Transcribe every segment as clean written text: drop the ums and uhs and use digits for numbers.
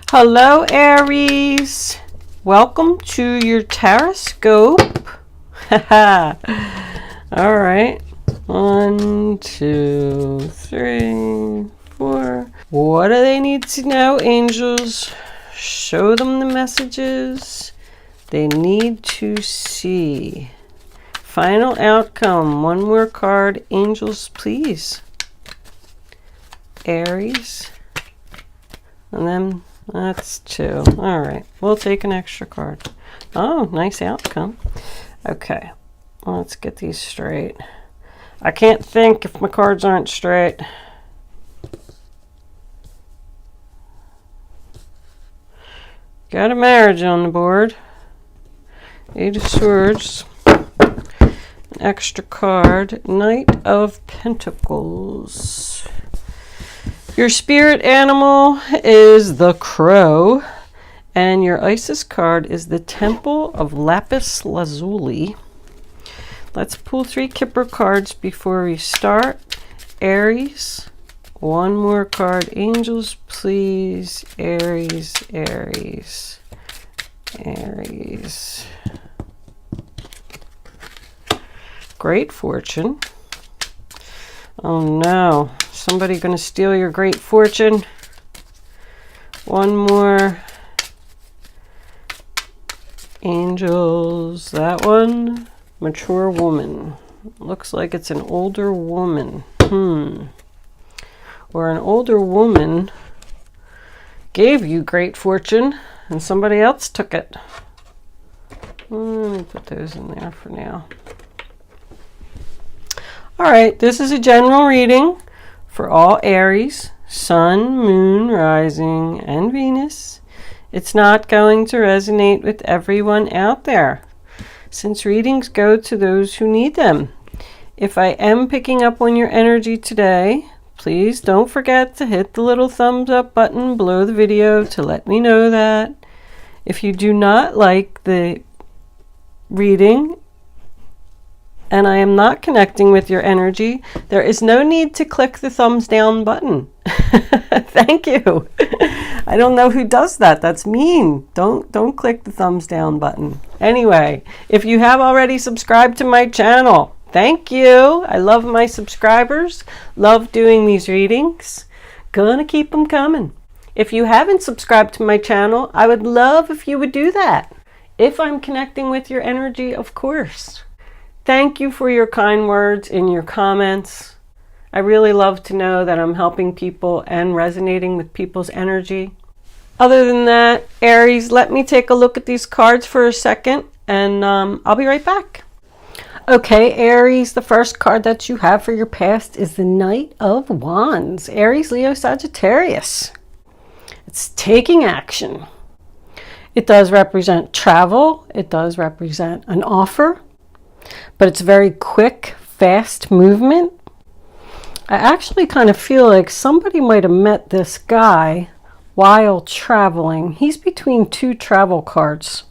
Hello, Aries. Welcome to your horoscope. All right. 1, 2, 3, 4. What do they need to know, angels? Show them the messages they need to see. Final outcome. One more card, angels, please. Aries. And then that's 2. All right. We'll take an extra card. Oh, nice outcome. Okay. Let's get these straight. I can't think if my cards aren't straight. Got a marriage on the board. 8 of Swords. An extra card. Knight of Pentacles. Your spirit animal is the crow. And your Isis card is the Temple of Lapis Lazuli. Let's pull 3 Kipper cards before we start. Aries. One more card. Angels, please. Aries, Aries, Aries. Great fortune. Oh no. Somebody going to steal your great fortune. One more. Angels. That one. Mature woman. Looks like it's an older woman. Or an older woman gave you great fortune and somebody else took it. Let me put those in there for now. All right, this is a general reading for all Aries, Sun, Moon, Rising, and Venus. It's not going to resonate with everyone out there, since readings go to those who need them. If I am picking up on your energy today, please don't forget to hit the little thumbs up button below the video to let me know that. If you do not like the reading and I am not connecting with your energy, there is no need to click the thumbs down button. Thank you. I don't know who does that. That's mean. Don't click the thumbs down button. Anyway, if you have already subscribed to my channel, thank you. I love my subscribers. Love doing these readings. Gonna keep them coming. If you haven't subscribed to my channel, I would love if you would do that. If I'm connecting with your energy, of course. Thank you for your kind words in your comments. I really love to know that I'm helping people and resonating with people's energy. Other than that, Aries, let me take a look at these cards for a second and I'll be right back. Okay, Aries, the first card that you have for your past is the Knight of Wands. Aries, Leo, Sagittarius. It's taking action. It does represent travel. It does represent an offer. But it's very quick, fast movement. I actually kind of feel like somebody might have met this guy while traveling. He's between 2 travel cards.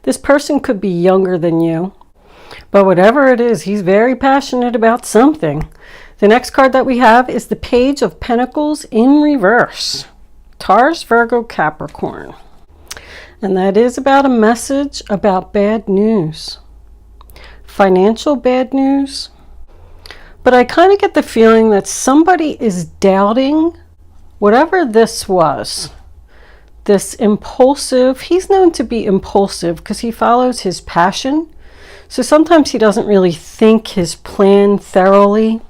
This person could be younger than you, but whatever it is, he's very passionate about something. The next card that we have is the Page of Pentacles in reverse. Taurus, Virgo, Capricorn. And that is about a message about bad news. Financial bad news. But I kind of get the feeling that somebody is doubting whatever this was. This impulsive, he's known to be impulsive because he follows his passion. So sometimes he doesn't really think his plan thoroughly.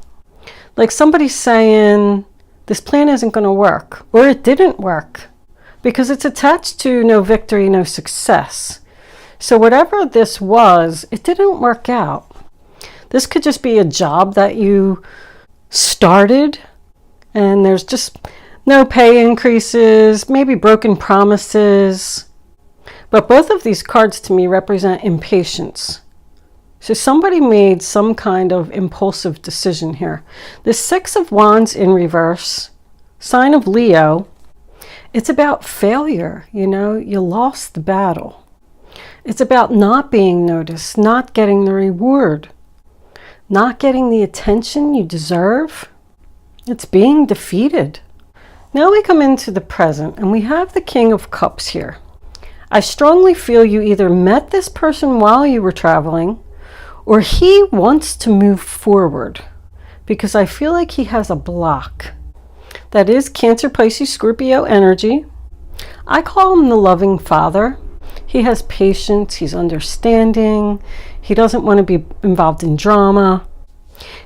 Like somebody's saying, this plan isn't going to work, or it didn't work, because it's attached to no victory, no success. So whatever this was, it didn't work out. This could just be a job that you started and there's just no pay increases, maybe broken promises. But both of these cards to me represent impatience. So somebody made some kind of impulsive decision here. The 6 of Wands in reverse, sign of Leo, it's about failure. You know, you lost the battle. It's about not being noticed, not getting the reward, not getting the attention you deserve. It's being defeated. Now we come into the present, and we have the King of Cups here. I strongly feel you either met this person while you were traveling, or he wants to move forward, because I feel like he has a block. That is Cancer, Pisces, Scorpio energy. I call him the loving father. He has patience, he's understanding, he doesn't want to be involved in drama.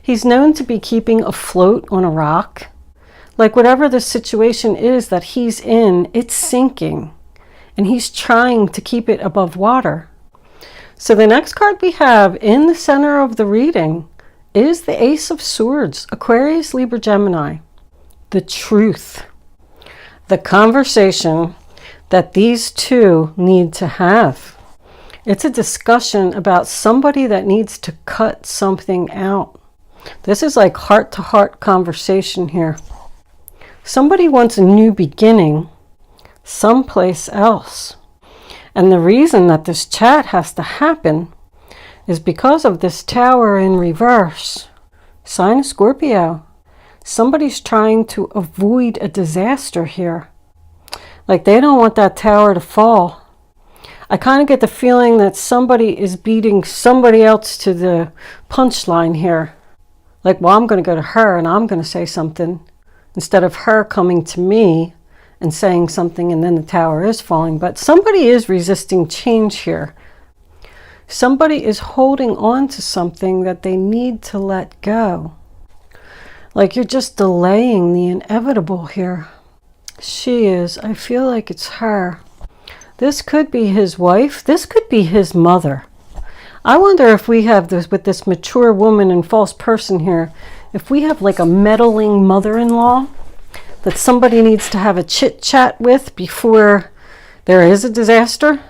He's known to be keeping afloat on a rock. Like whatever the situation is that he's in, it's sinking, and he's trying to keep it above water. So the next card we have in the center of the reading is the Ace of Swords, Aquarius, Libra, Gemini. The truth. The conversation that these two need to have. It's a discussion about somebody that needs to cut something out. This is like heart-to-heart conversation here. Somebody wants a new beginning someplace else. And the reason that this chat has to happen is because of this Tower in reverse. Sign of Scorpio. Somebody's trying to avoid a disaster here. Like they don't want that tower to fall. I kind of get the feeling that somebody is beating somebody else to the punchline here. Like, well, I'm going to go to her and I'm going to say something, instead of her coming to me and saying something and then the tower is falling. But somebody is resisting change here. Somebody is holding on to something that they need to let go. Like you're just delaying the inevitable here. She is. I feel like it's her. This could be his wife. This could be his mother. I wonder if we have this with this mature woman and false person here, if we have like a meddling mother-in-law that somebody needs to have a chit-chat with before there is a disaster.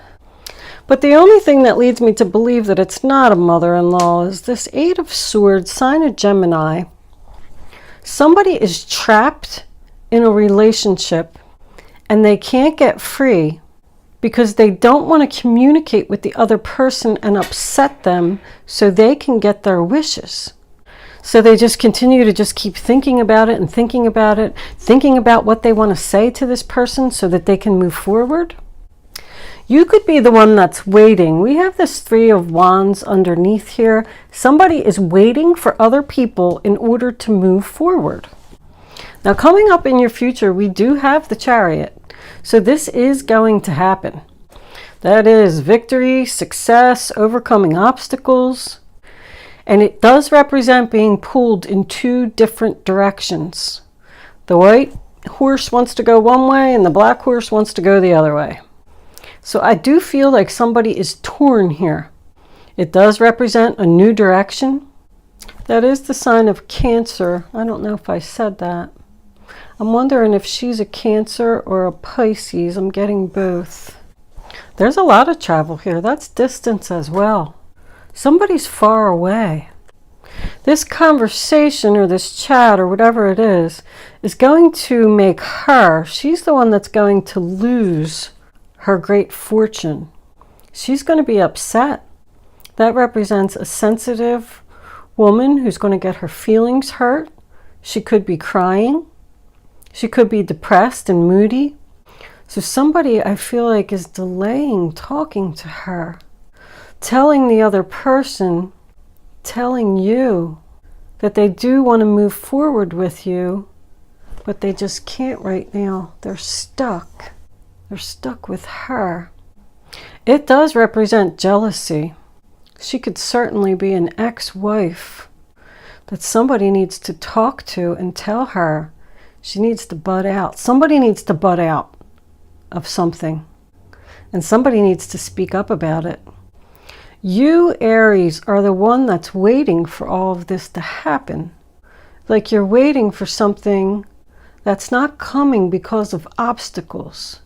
But the only thing that leads me to believe that it's not a mother-in-law is this Eight of Swords, sign of Gemini. Somebody is trapped in a relationship and they can't get free because they don't want to communicate with the other person and upset them so they can get their wishes. So they just continue to just keep thinking about it and thinking about it, thinking about what they want to say to this person so that they can move forward. You could be the one that's waiting. We have this Three of Wands underneath here. Somebody is waiting for other people in order to move forward. Now coming up in your future, we do have the Chariot. So this is going to happen. That is victory, success, overcoming obstacles. And it does represent being pulled in two different directions. The white horse wants to go one way and the black horse wants to go the other way. So I do feel like somebody is torn here. It does represent a new direction. That is the sign of Cancer. I don't know if I said that. I'm wondering if she's a Cancer or a Pisces. I'm getting both. There's a lot of travel here. That's distance as well. Somebody's far away. This conversation or this chat or whatever it is going to make her, she's the one that's going to lose her great fortune. She's going to be upset. That represents a sensitive woman who's going to get her feelings hurt. She could be crying. She could be depressed and moody. So somebody, I feel like, is delaying talking to her, telling the other person, telling you that they do want to move forward with you, but they just can't right now. They're stuck. They're stuck with her. It does represent jealousy. She could certainly be an ex-wife that somebody needs to talk to and tell her she needs to butt out. Somebody needs to butt out of something, and somebody needs to speak up about it. You, Aries, are the one that's waiting for all of this to happen. Like you're waiting for something that's not coming because of obstacles.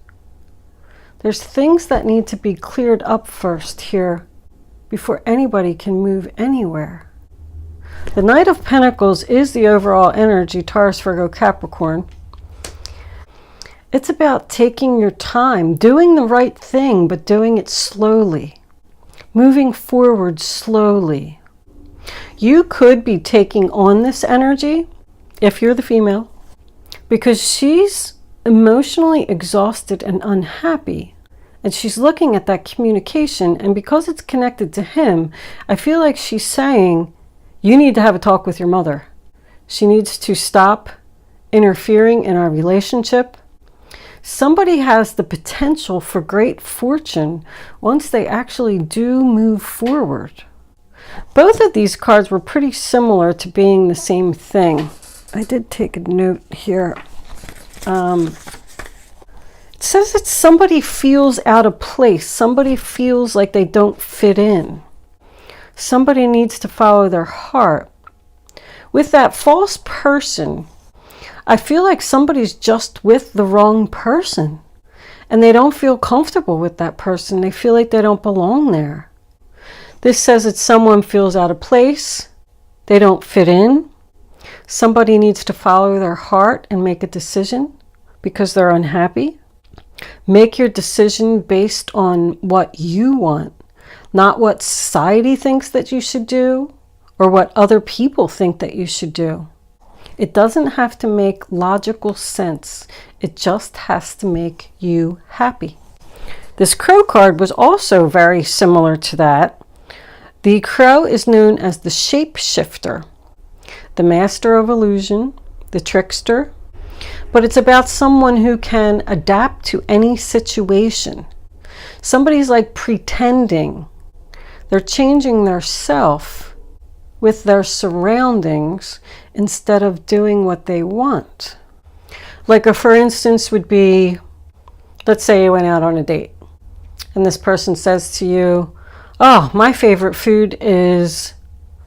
There's things that need to be cleared up first here before anybody can move anywhere. The Knight of Pentacles is the overall energy, Taurus, Virgo, Capricorn. It's about taking your time, doing the right thing, but doing it slowly, moving forward slowly. You could be taking on this energy, if you're the female, because she's emotionally exhausted and unhappy. And she's looking at that communication, and because it's connected to him, I feel like she's saying, you need to have a talk with your mother. She needs to stop interfering in our relationship. Somebody has the potential for great fortune once they actually do move forward. Both of these cards were pretty similar to being the same thing. I did take a note here. It says that somebody feels out of place. Somebody feels like they don't fit in. Somebody needs to follow their heart. With that false person, I feel like somebody's just with the wrong person. And they don't feel comfortable with that person. They feel like they don't belong there. This says that someone feels out of place. They don't fit in. Somebody needs to follow their heart and make a decision because they're unhappy. Make your decision based on what you want, not what society thinks that you should do or what other people think that you should do. It doesn't have to make logical sense. It just has to make you happy. This crow card was also very similar to that. The crow is known as the shapeshifter, the master of illusion, the trickster, but it's about someone who can adapt to any situation. Somebody's like pretending. They're changing their self with their surroundings instead of doing what they want. Like a for instance would be, let's say you went out on a date and this person says to you, oh, my favorite food is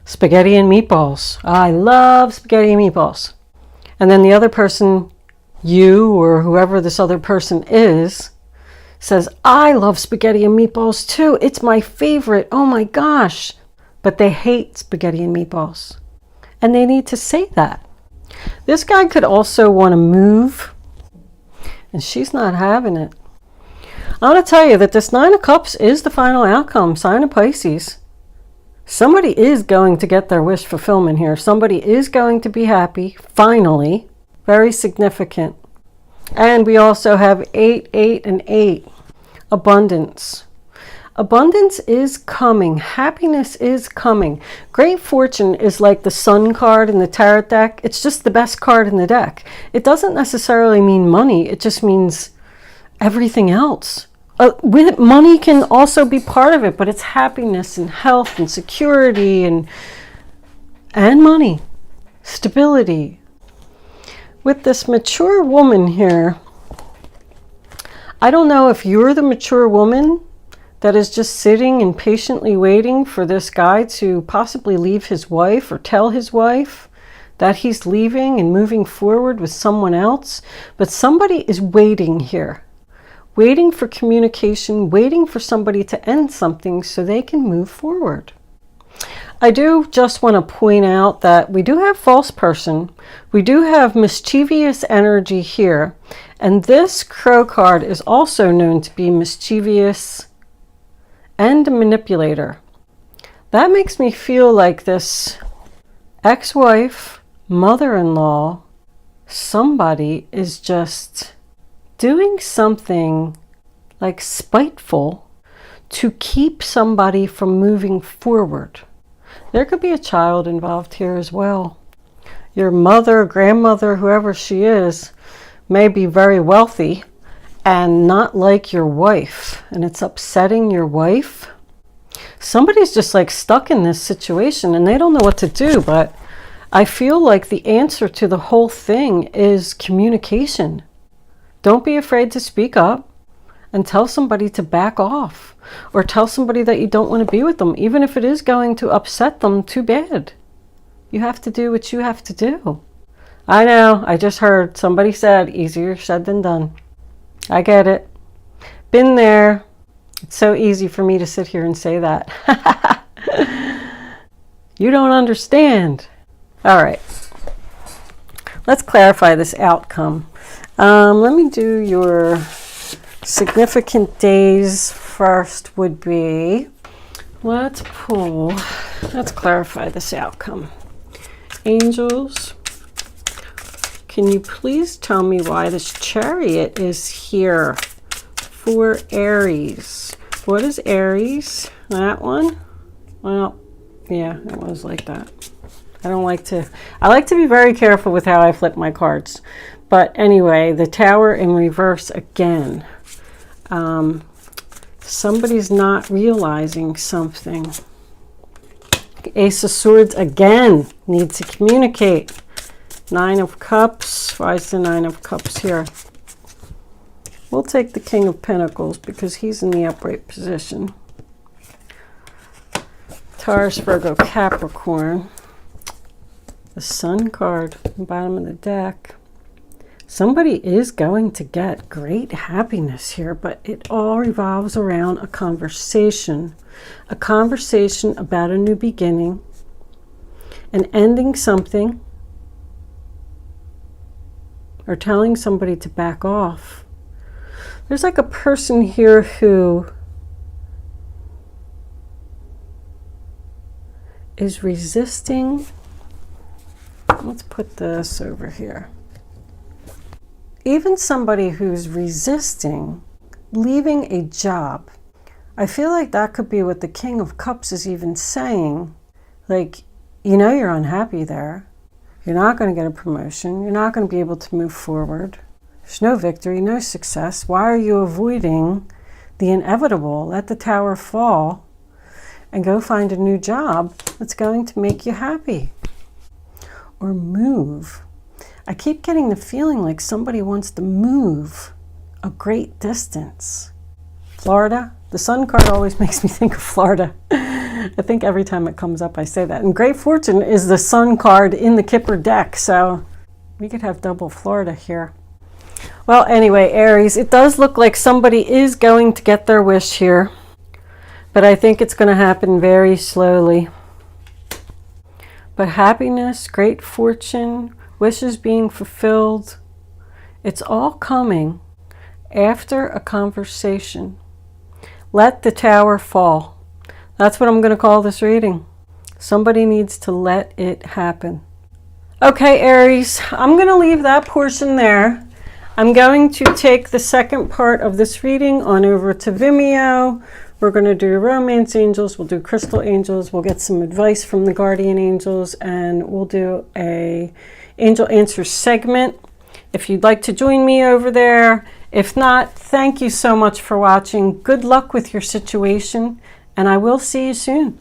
spaghetti and meatballs. I love spaghetti and meatballs. And then the other person, you or whoever this other person is, says, I love spaghetti and meatballs too. It's my favorite. Oh my gosh. But they hate spaghetti and meatballs. And they need to say that. This guy could also want to move, and she's not having it. I want to tell you that this Nine of Cups is the final outcome, sign of Pisces. Somebody is going to get their wish fulfillment here. Somebody is going to be happy, finally. Very significant. And we also have 8, 8, and 8. Abundance. Abundance is coming. Happiness is coming. Great fortune is like the Sun card in the tarot deck. It's just the best card in the deck. It doesn't necessarily mean money. It just means everything else. Money can also be part of it, but it's happiness and health and security and money, stability. With this mature woman here, I don't know if you're the mature woman that is just sitting and patiently waiting for this guy to possibly leave his wife or tell his wife that he's leaving and moving forward with someone else. But somebody is waiting here, waiting for communication, waiting for somebody to end something so they can move forward. I do just want to point out that we do have false person. We do have mischievous energy here. And this crow card is also known to be mischievous and a manipulator. That makes me feel like this ex-wife, mother-in-law, somebody is just doing something like spiteful to keep somebody from moving forward. There could be a child involved here as well. Your mother, grandmother, whoever she is, may be very wealthy and not like your wife, and it's upsetting your wife. Somebody's just like stuck in this situation and they don't know what to do, but I feel like the answer to the whole thing is communication. Don't be afraid to speak up and tell somebody to back off, or tell somebody that you don't want to be with them, even if it is going to upset them too bad. You have to do what you have to do. I know, I just heard somebody said easier said than done. I get it. Been there. It's so easy for me to sit here and say that. You don't understand. All right. Let's clarify this outcome. Let me do your significant days first would be, let's clarify this outcome. Angels, can you please tell me why this Chariot is here for Aries? What is Aries? That one? Well, yeah, it was like that. I like to be very careful with how I flip my cards. But anyway, the Tower in reverse again. Somebody's not realizing something. Ace of Swords again. Need to communicate. Nine of Cups. Why is the Nine of Cups here? We'll take the King of Pentacles because he's in the upright position. Taurus, Virgo, Capricorn. The Sun card at the bottom of the deck. Somebody is going to get great happiness here, but it all revolves around a conversation. A conversation about a new beginning and ending something, or telling somebody to back off. There's like a person here who is resisting. Let's put this over here. Even somebody who's resisting leaving a job. I feel like that could be what the King of Cups is even saying. Like, you know you're unhappy there. You're not going to get a promotion. You're not going to be able to move forward. There's no victory, no success. Why are you avoiding the inevitable? Let the Tower fall and go find a new job that's going to make you happy. Or move. I keep getting the feeling like somebody wants to move a great distance. Florida. The Sun card always makes me think of Florida. I think every time it comes up I say that. And Great Fortune is the Sun card in the Kipper deck, so we could have double Florida here. Well, anyway, Aries, it does look like somebody is going to get their wish here, but I think it's going to happen very slowly. But happiness, great fortune, wishes being fulfilled, it's all coming after a conversation. Let the Tower fall. That's what I'm going to call this reading. Somebody needs to let it happen. Okay, Aries, I'm going to leave that portion there. I'm going to take the second part of this reading on over to Vimeo. We're going to do romance angels, we'll do crystal angels, we'll get some advice from the guardian angels, and we'll do a angel answer segment. If you'd like to join me over there. If not, thank you so much for watching. Good luck with your situation, and I will see you soon.